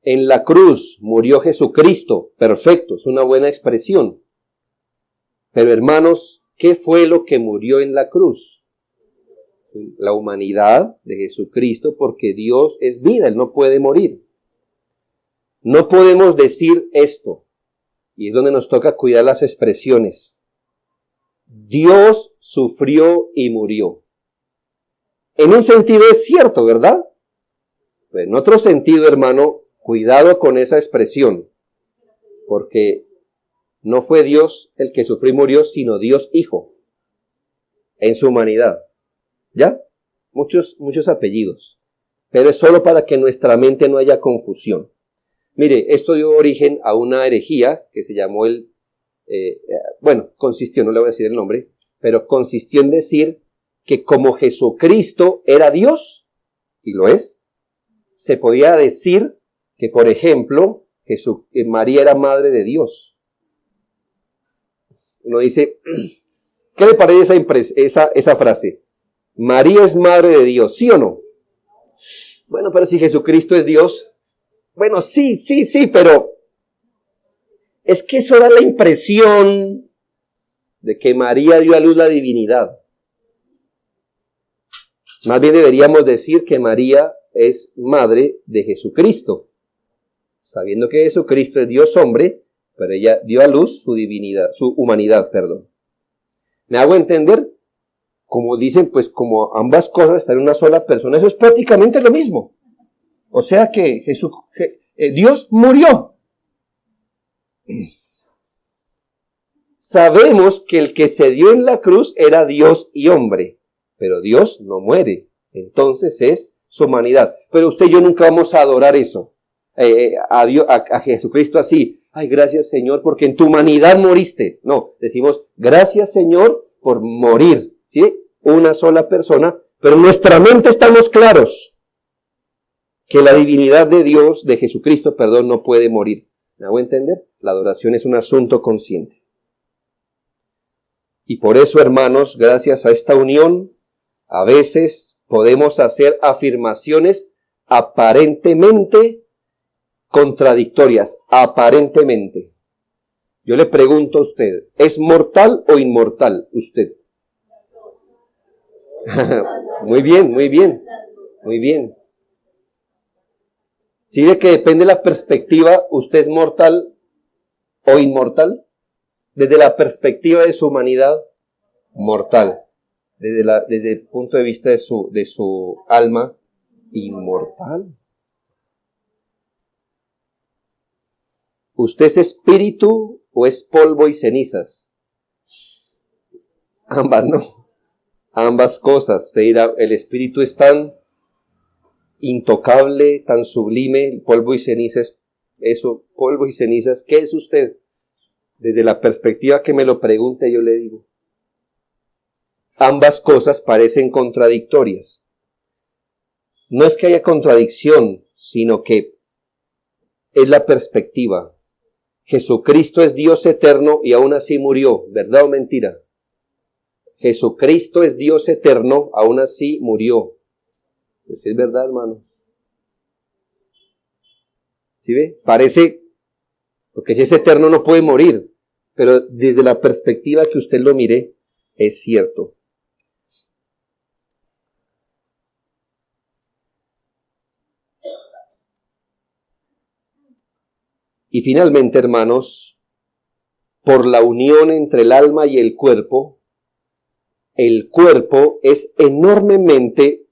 En la cruz murió Jesucristo, perfecto, es una buena expresión. Pero hermanos, ¿qué fue lo que murió en la cruz? La humanidad de Jesucristo, porque Dios es vida, Él no puede morir. No podemos decir esto, y es donde nos toca cuidar las expresiones. Dios sufrió y murió. En un sentido es cierto, ¿verdad? Pero en otro sentido, hermano, cuidado con esa expresión, porque no fue Dios el que sufrió y murió, sino Dios Hijo, en su humanidad. ¿Ya? Muchos apellidos, pero es solo para que en nuestra mente no haya confusión. Mire, esto dio origen a una herejía que se llamó consistió, no le voy a decir el nombre, pero consistió en decir que como Jesucristo era Dios, y lo es, se podía decir que, por ejemplo, María era madre de Dios. Uno dice, ¿qué le parece esa frase? María es madre de Dios, ¿sí o no? Bueno, pero si Jesucristo es Dios, bueno, sí, pero es que eso da la impresión de que María dio a luz la divinidad. Más bien deberíamos decir que María es madre de Jesucristo, sabiendo que Jesucristo es Dios hombre, pero ella dio a luz su divinidad, su humanidad, perdón. ¿Me hago entender? Como dicen, pues como ambas cosas están en una sola persona, eso es prácticamente lo mismo. O sea que Dios murió. Sabemos que el que se dio en la cruz era Dios y hombre, pero Dios no muere, entonces es su humanidad. Pero usted y yo nunca vamos a adorar eso, a Jesucristo así. Ay, gracias Señor, porque en tu humanidad moriste. No, decimos, gracias Señor por morir, ¿sí? Una sola persona, pero en nuestra mente estamos claros que la divinidad de Dios, de Jesucristo, no puede morir. ¿Me hago entender? La adoración es un asunto consciente. Y por eso, hermanos, gracias a esta unión, a veces podemos hacer afirmaciones aparentemente contradictorias, aparentemente. Yo le pregunto a usted, ¿es mortal o inmortal usted? Muy bien. ¿Sí ve que depende de la perspectiva, usted es mortal o inmortal? Desde la perspectiva de su humanidad, mortal. Desde el punto de vista de su alma, inmortal. ¿Usted es espíritu o es polvo y cenizas? Ambas, ¿no? Ambas cosas. Usted dirá, el espíritu es tan intocable, tan sublime, el polvo y cenizas, eso, polvo y cenizas, ¿qué es usted? Desde la perspectiva que me lo pregunte, yo le digo. Ambas cosas parecen contradictorias. No es que haya contradicción, sino que es la perspectiva. Jesucristo es Dios eterno y aún así murió, ¿verdad o mentira? Jesucristo es Dios eterno, aún así murió. Pues es verdad, hermano. ¿Sí ve? Parece, porque si es eterno no puede morir, pero desde la perspectiva que usted lo mire, es cierto. Y finalmente, hermanos, por la unión entre el alma y el cuerpo es enormemente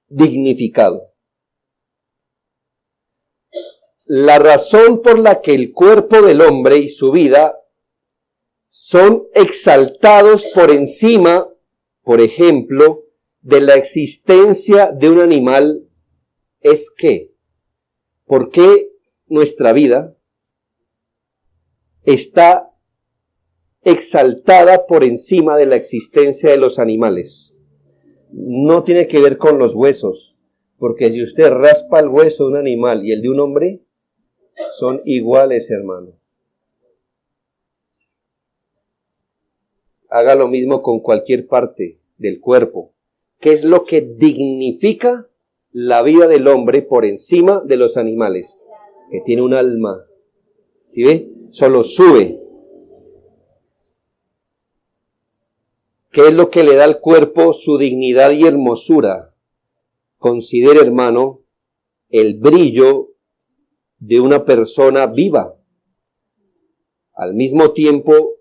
dignificado. La razón por la que el cuerpo del hombre y su vida son exaltados por encima, por ejemplo, de la existencia de un animal es que, ¿por qué nuestra vida está exaltada por encima de la existencia de los animales? No tiene que ver con los huesos, Porque si usted raspa el hueso de un animal y el de un hombre, son iguales, hermano. Haga lo mismo con cualquier parte del cuerpo. ¿Qué es lo que dignifica la vida del hombre por encima de los animales? Que tiene un alma. ¿Sí ve? Solo sube. ¿Qué es lo que le da al cuerpo su dignidad y hermosura? Considere, hermano, el brillo de una persona viva. Al mismo tiempo,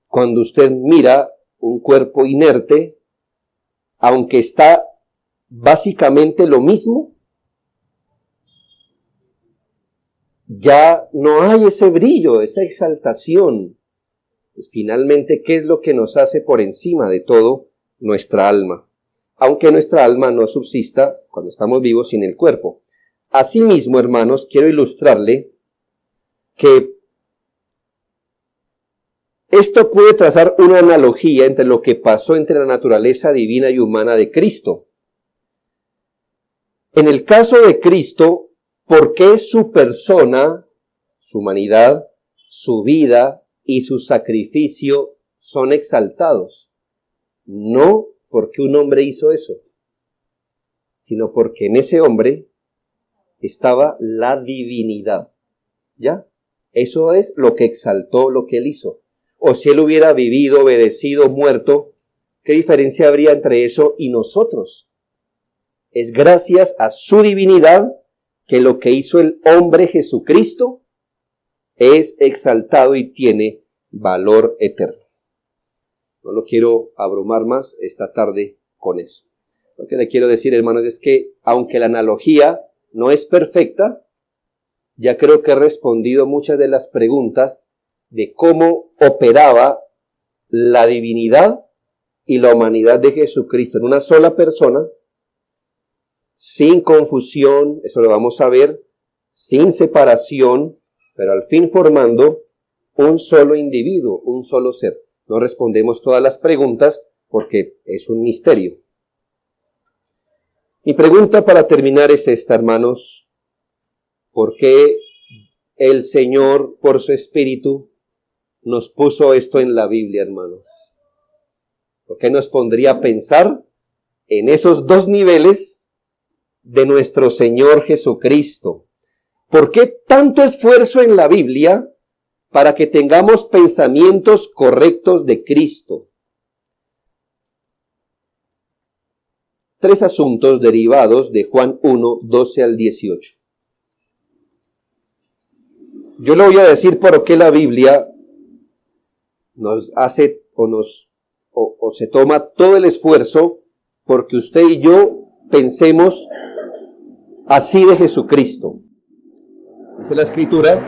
cuando usted mira un cuerpo inerte, aunque está básicamente lo mismo, ya no hay ese brillo, esa exaltación. Pues finalmente, ¿qué es lo que nos hace por encima de todo? Nuestra alma. Aunque nuestra alma no subsista cuando estamos vivos sin el cuerpo. Asimismo, hermanos, quiero ilustrarle que esto puede trazar una analogía entre lo que pasó entre la naturaleza divina y humana de Cristo. En el caso de Cristo, ¿por qué su persona, su humanidad, su vida y su sacrificio son exaltados? No porque un hombre hizo eso, sino porque en ese hombre estaba la divinidad. ¿Ya? Eso es lo que exaltó lo que él hizo. O si él hubiera vivido, obedecido, muerto, ¿qué diferencia habría entre eso y nosotros? Es gracias a su divinidad que lo que hizo el hombre Jesucristo es exaltado y tiene valor eterno. No lo quiero abrumar más esta tarde con eso. Lo que le quiero decir, hermanos, es que aunque la analogía no es perfecta, ya creo que he respondido muchas de las preguntas de cómo operaba la divinidad y la humanidad de Jesucristo en una sola persona, sin confusión, eso lo vamos a ver, sin separación, pero al fin formando un solo individuo, un solo ser. No respondemos todas las preguntas porque es un misterio. Mi pregunta para terminar es esta, hermanos. ¿Por qué el Señor, por su Espíritu, nos puso esto en la Biblia, hermanos? ¿Por qué nos pondría a pensar en esos dos niveles de nuestro Señor Jesucristo? ¿Por qué tanto esfuerzo en la Biblia para que tengamos pensamientos correctos de Cristo? 3 asuntos derivados de Juan 1, 12 al 18. Yo le voy a decir por qué la Biblia nos hace o se toma todo el esfuerzo porque usted y yo pensemos así de Jesucristo. Dice la Escritura: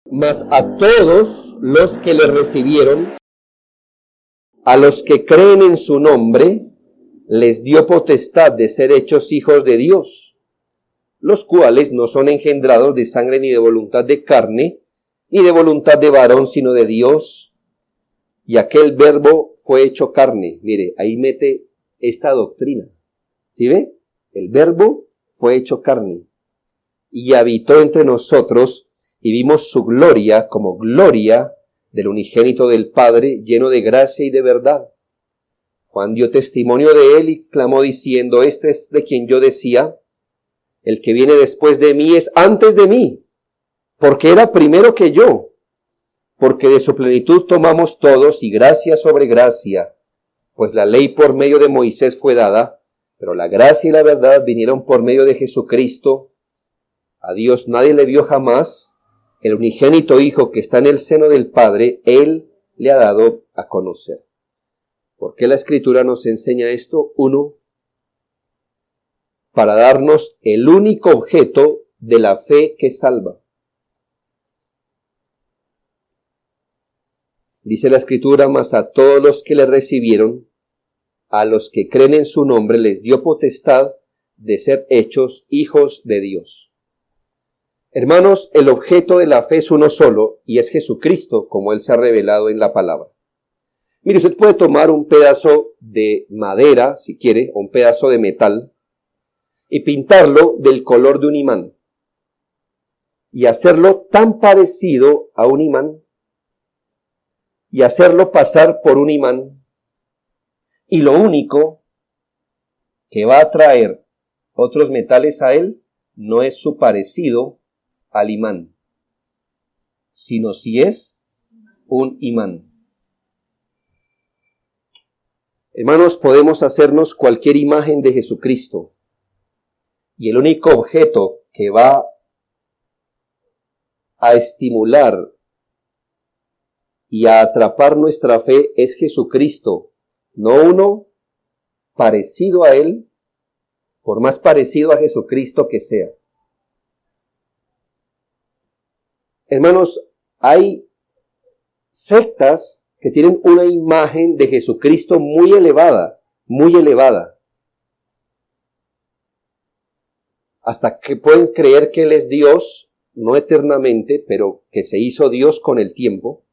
mas a todos los que le recibieron, a los que creen en su nombre, les dio potestad de ser hechos hijos de Dios, los cuales no son engendrados de sangre ni de voluntad de carne, ni de voluntad de varón, sino de Dios. Y aquel verbo fue hecho carne. Mire, ahí mete esta doctrina. ¿Sí ve? El verbo fue hecho carne. Y habitó entre nosotros, y vimos su gloria como gloria del unigénito del Padre, lleno de gracia y de verdad. Juan dio testimonio de él y clamó diciendo: este es de quien yo decía, el que viene después de mí es antes de mí, porque era primero que yo. Porque de su plenitud tomamos todos, y gracia sobre gracia, pues la ley por medio de Moisés fue dada, pero la gracia y la verdad vinieron por medio de Jesucristo. A Dios nadie le vio jamás. El unigénito Hijo que está en el seno del Padre, Él le ha dado a conocer. ¿Por qué la Escritura nos enseña esto? 1, para darnos el único objeto de la fe que salva. Dice la Escritura: mas a todos los que le recibieron, a los que creen en su nombre, les dio potestad de ser hechos hijos de Dios. Hermanos, el objeto de la fe es uno solo, y es Jesucristo, como Él se ha revelado en la palabra. Mire, usted puede tomar un pedazo de madera, si quiere, o un pedazo de metal, y pintarlo del color de un imán. Y hacerlo tan parecido a un imán, y hacerlo pasar por un imán. Y lo único que va a atraer otros metales a él no es su parecido al imán, sino si es un imán. Hermanos, podemos hacernos cualquier imagen de Jesucristo, y el único objeto que va a estimular y a atrapar nuestra fe es Jesucristo, no uno parecido a Él, por más parecido a Jesucristo que sea. Hermanos, hay sectas que tienen una imagen de Jesucristo muy elevada, hasta que pueden creer que Él es Dios, no eternamente, pero que se hizo Dios con el tiempo.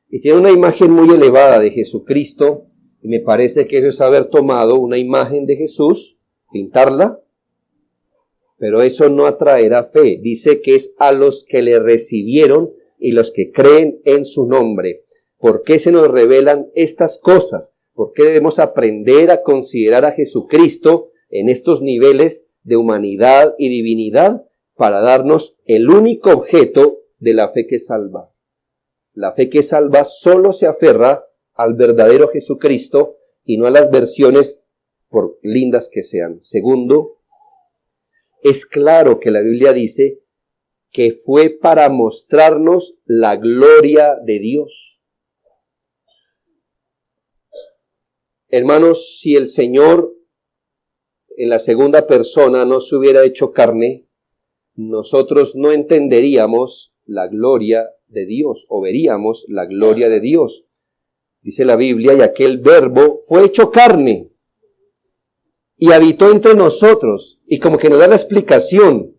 Y tiene una imagen muy elevada de Jesucristo, y me parece que eso es haber tomado una imagen de Jesús, pintarla, pero eso no atraerá fe. Dice que es a los que le recibieron y los que creen en su nombre. ¿Por qué se nos revelan estas cosas? ¿Por qué debemos aprender a considerar a Jesucristo en estos niveles de humanidad y divinidad para darnos el único objeto de la fe que salva? La fe que salva solo se aferra al verdadero Jesucristo y no a las versiones, por lindas que sean. Segundo, es claro que la Biblia dice que fue para mostrarnos la gloria de Dios. Hermanos, si el Señor en la segunda persona no se hubiera hecho carne, nosotros no entenderíamos la gloria de Dios, o veríamos la gloria de Dios. Dice la Biblia, y aquel verbo fue hecho carne y habitó entre nosotros, y como que nos da la explicación,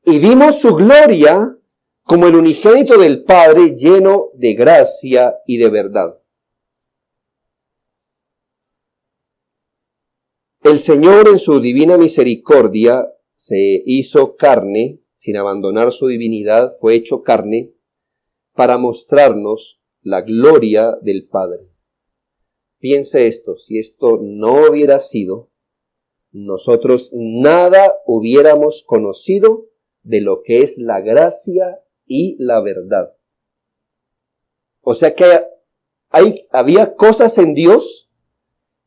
y vimos su gloria como el unigénito del Padre, lleno de gracia y de verdad. El Señor en su divina misericordia se hizo carne, sin abandonar su divinidad, fue hecho carne, para mostrarnos la gloria del Padre. Piense esto, si esto no hubiera sido, nosotros nada hubiéramos conocido de lo que es la gracia y la verdad. O sea que había cosas en Dios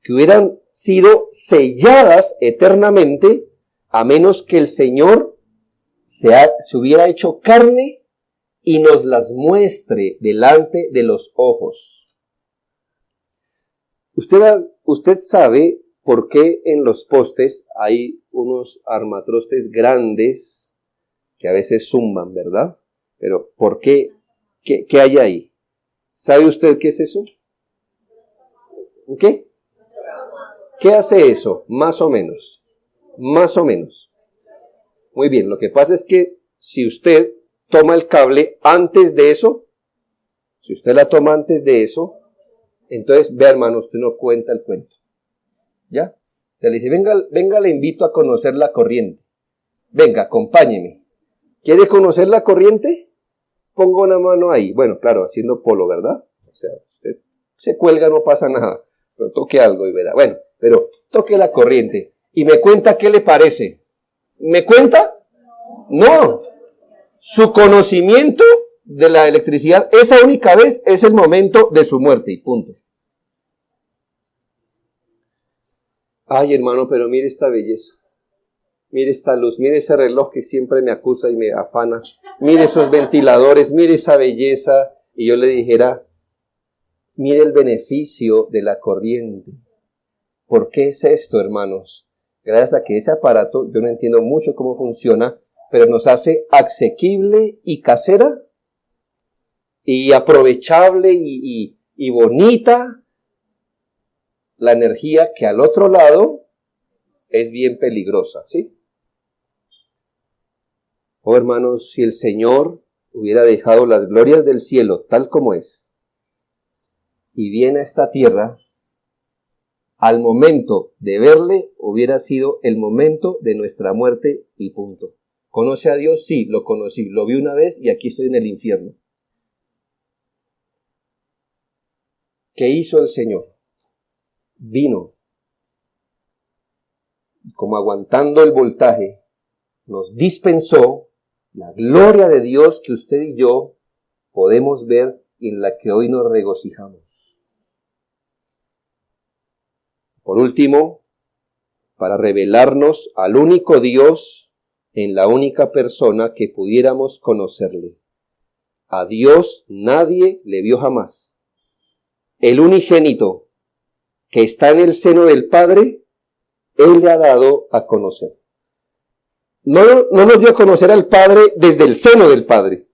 que hubieran sido selladas eternamente, a menos que el Señor se hubiera hecho carne y nos las muestre delante de los ojos. Usted sabe por qué en los postes hay unos armatrostes grandes que a veces zumban, ¿verdad? Pero ¿por qué? ¿Qué hay ahí? ¿Sabe usted qué es eso? ¿Qué? ¿Qué hace eso? Más o menos. Más o menos. Muy bien, lo que pasa es que si usted toma el cable antes de eso, si usted la toma antes de eso, entonces, ve hermano, usted no cuenta el cuento. ¿Ya? Se le dice, venga, le invito a conocer la corriente. Venga, acompáñeme. ¿Quiere conocer la corriente? Ponga una mano ahí. Bueno, claro, haciendo polo, ¿verdad? O sea, usted se cuelga, no pasa nada. Pero toque algo y verá. Bueno, pero toque la corriente. Y me cuenta qué le parece. ¿Me cuenta? No. Su conocimiento de la electricidad, esa única vez es el momento de su muerte y punto. Ay, hermano, pero mire esta belleza. Mire esta luz, mire ese reloj que siempre me acusa y me afana. Mire esos ventiladores, mire esa belleza. Y yo le dijera, mire el beneficio de la corriente. ¿Por qué es esto, hermanos? Gracias a que ese aparato, yo no entiendo mucho cómo funciona, pero nos hace asequible y casera y aprovechable y bonita la energía que al otro lado es bien peligrosa, ¿sí? Oh, hermanos, si el Señor hubiera dejado las glorias del cielo tal como es, y viene a esta tierra, al momento de verle hubiera sido el momento de nuestra muerte y punto. ¿Conoce a Dios? Sí, lo conocí, lo vi una vez y aquí estoy en el infierno. ¿Qué hizo el Señor? Vino, como aguantando el voltaje, nos dispensó la gloria de Dios que usted y yo podemos ver y en la que hoy nos regocijamos. Por último, para revelarnos al único Dios en la única persona que pudiéramos conocerle. A Dios nadie le vio jamás. El unigénito que está en el seno del Padre, Él le ha dado a conocer. No nos dio a conocer al Padre desde el seno del Padre.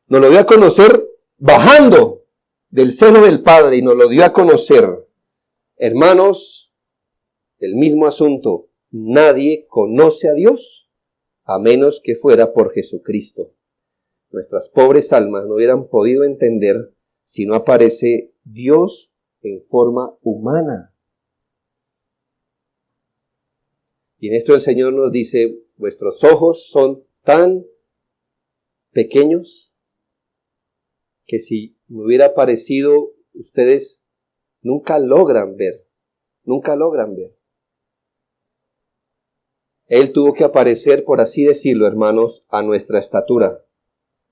Nos lo dio a conocer bajando del seno del Padre y nos lo dio a conocer. Hermanos, el mismo asunto. Nadie conoce a Dios a menos que fuera por Jesucristo. Nuestras pobres almas no hubieran podido entender si no aparece Dios en forma humana. Y en esto el Señor nos dice, vuestros ojos son tan pequeños que si me hubiera aparecido, ustedes nunca logran ver. Él tuvo que aparecer, por así decirlo, hermanos, a nuestra estatura,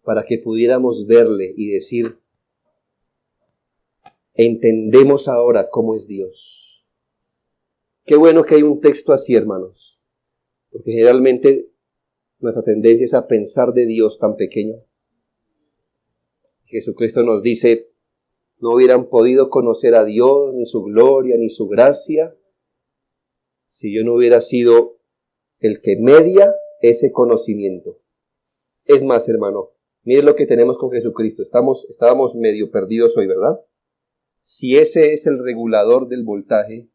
para que pudiéramos verle y decir, entendemos ahora cómo es Dios. Qué bueno que hay un texto así, hermanos, porque generalmente nuestra tendencia es a pensar de Dios tan pequeño. Jesucristo nos dice, no hubieran podido conocer a Dios, ni su gloria, ni su gracia, si yo no hubiera sido el que media ese conocimiento. Es más, hermano, miren lo que tenemos con Jesucristo. Estábamos medio perdidos hoy, ¿verdad? Si ese es el regulador del voltaje,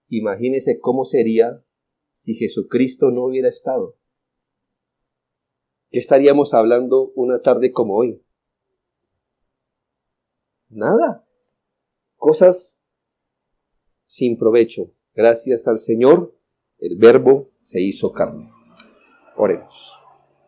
imagínese cómo sería si Jesucristo no hubiera estado. ¿Qué estaríamos hablando una tarde como hoy? Nada. Cosas sin provecho. Gracias al Señor, el Verbo se hizo carne. Oremos.